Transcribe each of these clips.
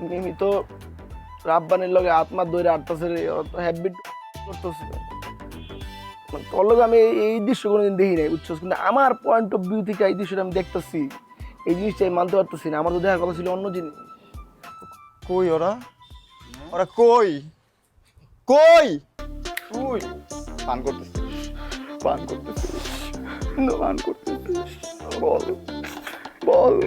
মিমি তো রাব্বানির লগে আত্মার দইরা আটতাছে রে, হ্যাবিট করতেছে। তোর লগে আমি এই দৃশ্য কোনোদিন দেখি নাই, বুঝছস? কিন্তু আমার পয়েন্ট অফ ভিউ থেকে এই দৃশ্যটা আমি দেখতেছি, এই জিনিসটা আমি মানতে পারতেছি না। আমার তো দেখার কথা ছিল অন্য জিনিস। কই ওরা? ওরা কই? কই? তুই পান করতেছিস? পান করতেছিস? পান করতেছিস? বল বল।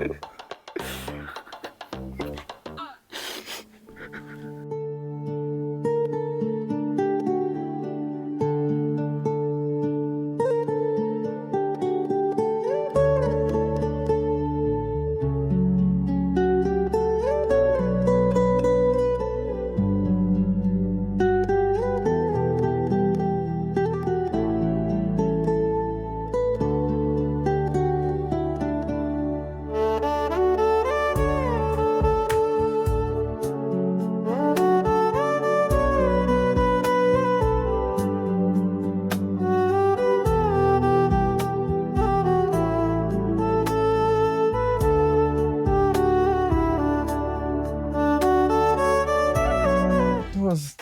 দোস্ত,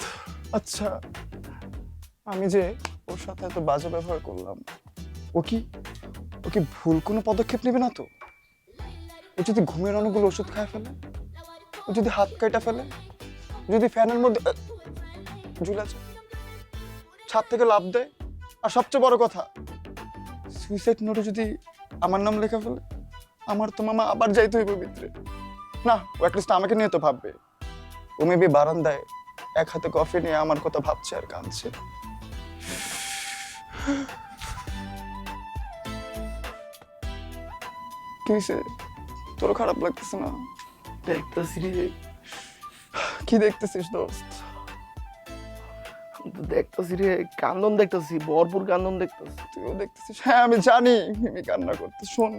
আচ্ছা আমি যে ওর সাথে এত বাজে ব্যবহার করলাম, ও কি ও কি ভুল কোনো পদক্ষেপ নেবে না তো? ও যদি ঘুমের অনেকগুলো ওষুধ খায় ফেলে, ও যদি হাত কাটা ফেলে, যদি ফ্যানের মধ্যে ঝুলে যায়, ছাদ থেকে লাফ দেয়, আর সবচেয়ে বড় কথা সুইসাইড নোটে যদি আমার নাম লেখা ফেলে, আমার তো মামা আবার যাইতে হইব ভিতরে। না, ও অ্যাটলিস্ট আমাকে নিয়ে তো ভাববে। ও মেবি বারান্দায় এক হাতে কফি নিয়ে আমার কথা ভাবছে আর কাঁদছে। কি হয়েছে? তোর খারাপ লাগতেছে না? দেখতেছি রে, কি দেখতেছিস দোস্ত? দেখতেছি রে, কান্দন দেখতেছি, ভরপুর কান্দন দেখতেছি। তুইও দেখতেছিস? হ্যাঁ আমি জানি মিমি কান্না করতে। শোন,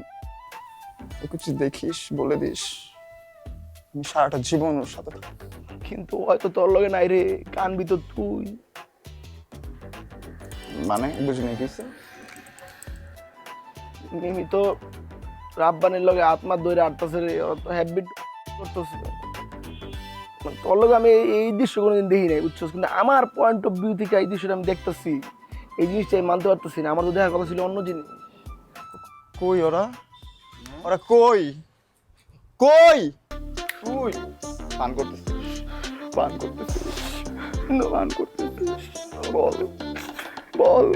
ওকে যদি দেখিস বলে দিস আমি সারাটা জীবন ওর সাথে থাকবো। কিন্তু হয়তো তোর লগে নাই রে, কানবি তো তুই। মানে বুঝিনি কিছু। মিমি তো রাব্বানির লগে আত্মার দইরা আটতাছে রে, হ্যাবিট করতেছে। তোর লগে আমি এই দৃশ্য কোনোদিন দেখি নাই, বুঝছস? কিন্তু আমার পয়েন্ট অফ ভিউ থেকে এই দৃশ্যটা আমি দেখতেছি, এই জিনিসটা আমি মানতে পারতেছি না। আমার তো দেখার কথা ছিল অন্য জিনিস। কই ওরা? ওরা কই? কই? তুই পান করতেছিস? পান করতেছিস? পান করতেছিস? বল বল।